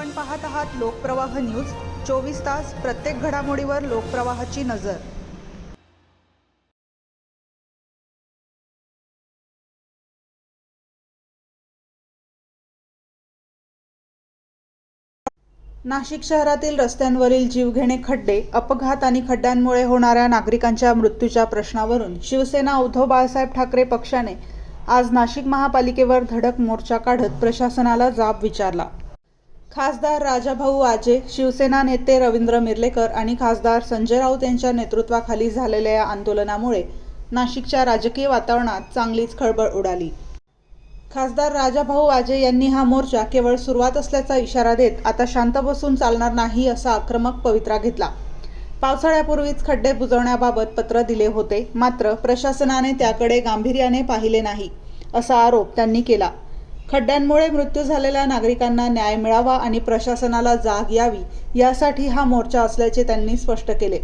आपण पाहत आहात लोकप्रवाह न्यूज 24 तास प्रत्येक घडामोडीवर लोकप्रवाहाची नजर। नाशिक शहरातील रस्त्यांवरील जीवघेणे खड्डे, अपघात आणि खड्ड्यांमुळे होणाऱ्या नागरिकांच्या मृत्यूच्या प्रश्नावरून शिवसेना उद्धव बाळासाहेब ठाकरे पक्षाने आज नाशिक महापालिकेवर धडक मोर्चा काढत प्रशासनाला जाब विचारला। खासदार राजाभाऊ आजे, शिवसेना नेते रवींद्र मिर्लेकर आणि खासदार संजय राऊत यांच्या नेतृत्वाखाली झालेल्या या आंदोलनामुळे नाशिकच्या राजकीय वातावरणात चांगलीच खळबळ उडाली। खासदार राजाभाऊ आजे यांनी हा मोर्चा केवळ सुरुवात असल्याचा इशारा देत आता शांत बसून चालणार नाही असा आक्रमक पवित्रा घेतला। पावसाळ्यापूर्वीच खड्डे बुजवण्याबाबत पत्र दिले होते, मात्र प्रशासनाने त्याकडे गांभीर्याने पाहिले नाही असा आरोप त्यांनी केला। खड्ड्यांमुळे मृत्यू झालेल्या नागरिकांना न्याय मिळावा आणि प्रशासनाला जाग यावी यासाठी हा मोर्चा असल्याचे त्यांनी स्पष्ट केले।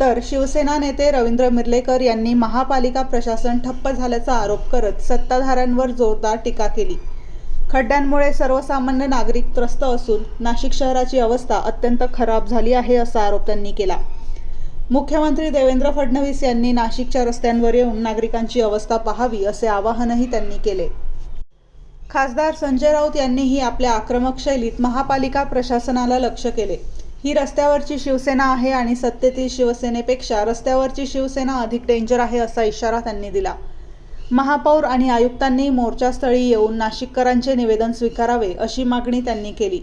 तर शिवसेना नेते रवींद्र मिर्लेकर यांनी महापालिका प्रशासन ठप्प झाल्याचा आरोप करत सत्ताधाऱ्यांवर जोरदार टीका केली। खड्ड्यांमुळे सर्वसामान्य नागरिक त्रस्त असून नाशिक शहराची अवस्था अत्यंत खराब झाली आहे असा आरोप त्यांनी केला। मुख्यमंत्री देवेंद्र फडणवीस यांनी नाशिकच्या रस्त्यांवर येऊन नागरिकांची अवस्था पाहावी असे आवाहनही त्यांनी केले। खासदार संजय राऊत यांनीही आपल्या आक्रमक शैलीत महापालिका प्रशासनाला लक्ष केले। ही रस्त्यावरची शिवसेना आहे आणि सत्तेतील शिवसेनेपेक्षा रस्त्यावरची शिवसेना अधिक डेंजर आहे असा इशारा त्यांनी दिला। महापौर आणि आयुक्तांनी मोर्चास्थळी येऊन नाशिककरांचे निवेदन स्वीकारावे अशी मागणी त्यांनी केली।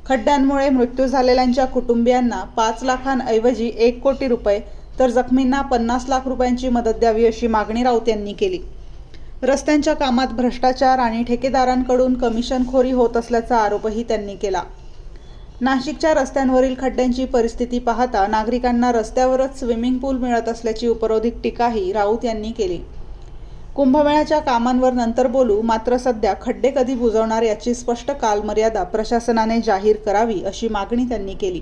खड्ड्यांमुळे मृत्यू झालेल्यांच्या कुटुंबियांना 5 लाखांऐवजी 1 कोटी रुपये तर जखमींना 50 लाख रुपयांची मदत द्यावी अशी मागणी राऊत यांनी केली। रस्त्यांच्या कामात भ्रष्टाचार आणि ठेकेदारांकडून कमिशनखोरी होत असल्याचा आरोपही त्यांनी केला। नाशिकच्या रस्त्यांवरील खड्ड्यांची परिस्थिती पाहता नागरिकांना रस्त्यावरच स्विमिंग पूल मिळत असल्याची उपरोधिक टीकाही राऊत यांनी केली। कुंभमेळ्याच्या कामांवर नंतर बोलू, मात्र सध्या खड्डे कधी बुजवणार याची स्पष्ट कालमर्यादा प्रशासनाने जाहीर करावी अशी मागणी त्यांनी केली।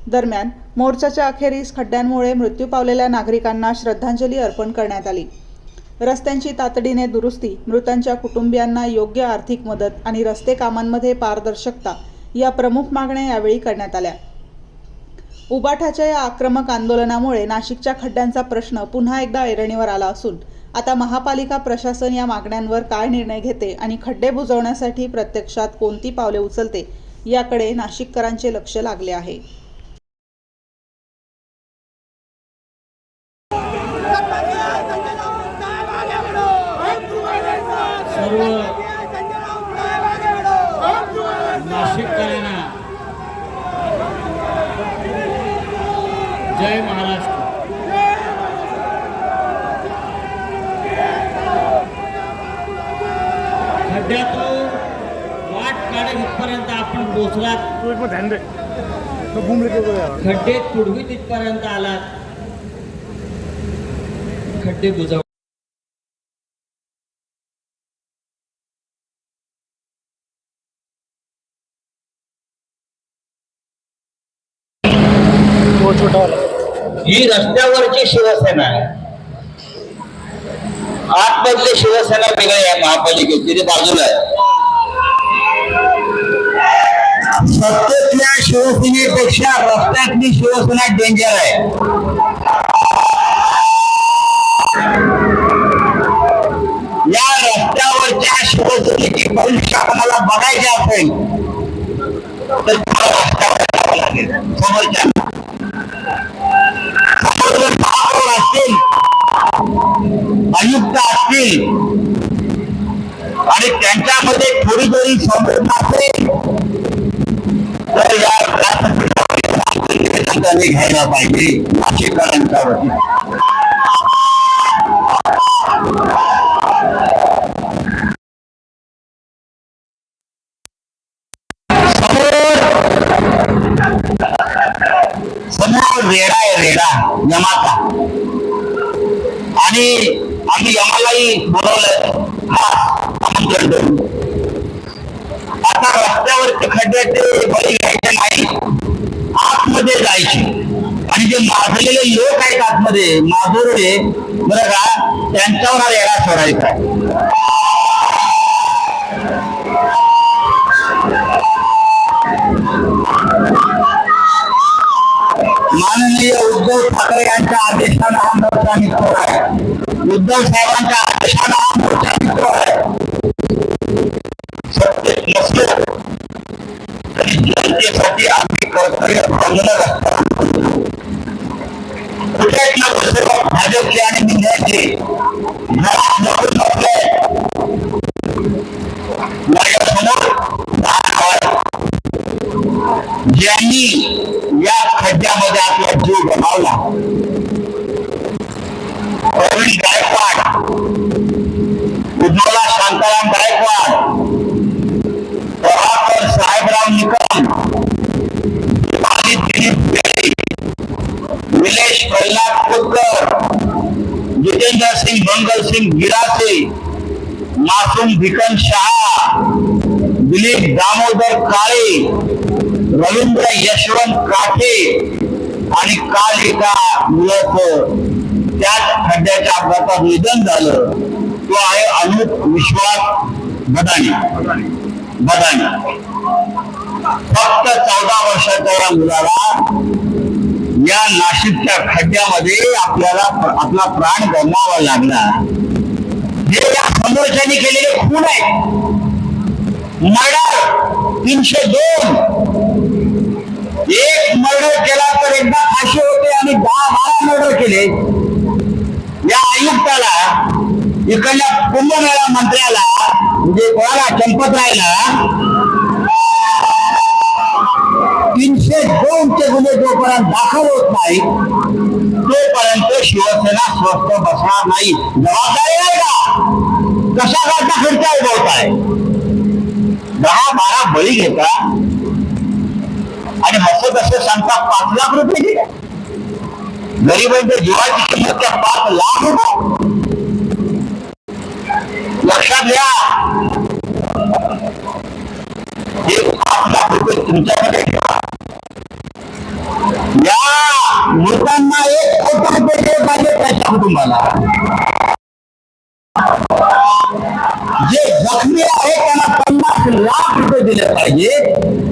दरम्यान मोर्चाच्या अखेरीस खड्ड्यांमुळे मृत्यू पावलेल्या नागरिकांना श्रद्धांजली अर्पण करण्यात आली। रस्त्यांची तातडीने दुरुस्ती, मृतांच्या कुटुंबियांना योग्य आर्थिक मदत आणि रस्ते कामांमध्ये पारदर्शकता या प्रमुख मागण्या यावेळी करण्यात आल्या। उबाठाच्या या आक्रमक आंदोलनामुळे नाशिकच्या खड्ड्यांचा प्रश्न पुन्हा एकदा ऐरणीवर आला असून आता महापालिका प्रशासन या मागण्यांवर काय निर्णय घेते आणि खड्डे बुजवण्यासाठी प्रत्यक्षात कोणती पावले उचलते याकडे नाशिककरांचे लक्ष लागले आहे। सर्व नाशिककरांना जय महाराष्ट्र। खड्ड्यातून वाट काढत इथपर्यंत आपण पोहोचलात, खड्डे तुडवीत इथपर्यंत आलात, खड्डे बुजव ही रस्त्यावरची शिवसेना आहे। आतमधली शिवसेना वेगळी आहे, महापालिकेची ती बाजूला आहे। सत्तेतल्या शिवसेनेपेक्षा रस्त्यातली शिवसेना डेंजर आहे। या रस्त्यावरच्या शिवसेनेची भविष्य आपल्याला बघायची असेल तर रस्त्यावर लागेल। समोरच्या महापौर असतील, आयुक्त असतील आणि त्यांच्यामध्ये थोडी जरी संवेदना असेल तर या व्यासपीठाने घ्यायला पाहिजे नाशिककरांच्या वतीने। समोर रेडा आहे, रेडा यमाचा, आणि आम्ही यमालाही बोलवलं आमंत्रण देऊन। आता रस्त्यावरचे खड्ड्याचे बळी घ्यायचे नाही, आतमध्ये जायचे आणि जे माजलेले लोक आहेत आतमध्ये माजुरडे बरं का, त्यांच्यावर हा रेडा सोडायचा आहे। ठाकरे यांच्या आदेशानं हा मोर्चा निघतो आहे. उद्धव साहेबांच्या आदेशानं हा मोर्चा निघतो आहे. सत्य नसलं तरी जनतेसाठी आम्ही कर्तव्य बजावलं असतं. कुठेच न बसले भाजपचे आणि मिंध्याचे माझ्यासमोर ज्यांनी या खड्ड्यामध्ये आपला जीव गमावला, प्रवीण गायकवाड, उज्ज्वला शांताराम गायकवाड, प्रभाकर साहेबराव निकम, दिलीप बेले, निलेश प्रल्हाद खोतकर, जितेंद्र सिंह मंगल सिंह गिरासे, मासूम भिकन शहा, दिलीप दामोदर काळे, रवींद्र यशवंत काठे आणि काल एका मुलाचं त्याच खड्ड्याच्या अपघातात निधन झालं. तो आहे अनुप विश्वास बदानी. फक्त 14 वर्षाच्या या मुलाला या नाशिकच्या खड्ड्यामध्ये आपल्याला आपला प्राण गमवावा लागला. हे या समोरच्याने केलेले खून आहे. मर्डर 302. एक मर्डर केला तर एकदा फाशी होते आणि 10-12 मर्डर केले. या आयुक्ताला, इकडल्या कुंभमेळा मंत्र्याला, म्हणजे कोणाला, चंपतरायला 302 चे गुन्हे जोपर्यंत दाखल होत नाही तोपर्यंत शिवसेना स्वस्थ बसणार नाही. जबाबदारी आहे का? कशा करता खर्च उभवताय? 10-12 बळी घेता आणि हसत असं सांगता 5 लाख रुपये दिले. गरिबांच्या जीवाची किंमत त्या 5 लाख रुपये. लक्षात घ्या, हे 5 लाख रुपये तुमच्याकडे ठेवा. या मृतांना 1 कोटी रुपये दिले पाहिजे त्याच्या कुटुंबाला. जे जखमी आहे त्यांना 50 लाख रुपये दिले पाहिजे,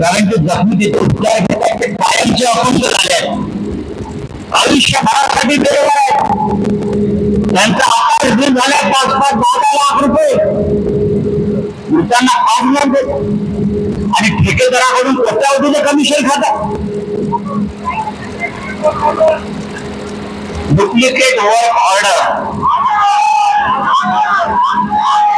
कारण ते जखमी तिथे उपचार घेतात ते कायमचे अपंग झाले आहेत, आयुष्यभरासाठी बेरोजगार आहेत. त्यांचा आकार रिलीज झाला 5-10 लाख रुपये. मृतांना 5 लाख देतात आणि ठेकेदाराकडून कोट्यावधीचे कमिशन खातात. Duplicate work order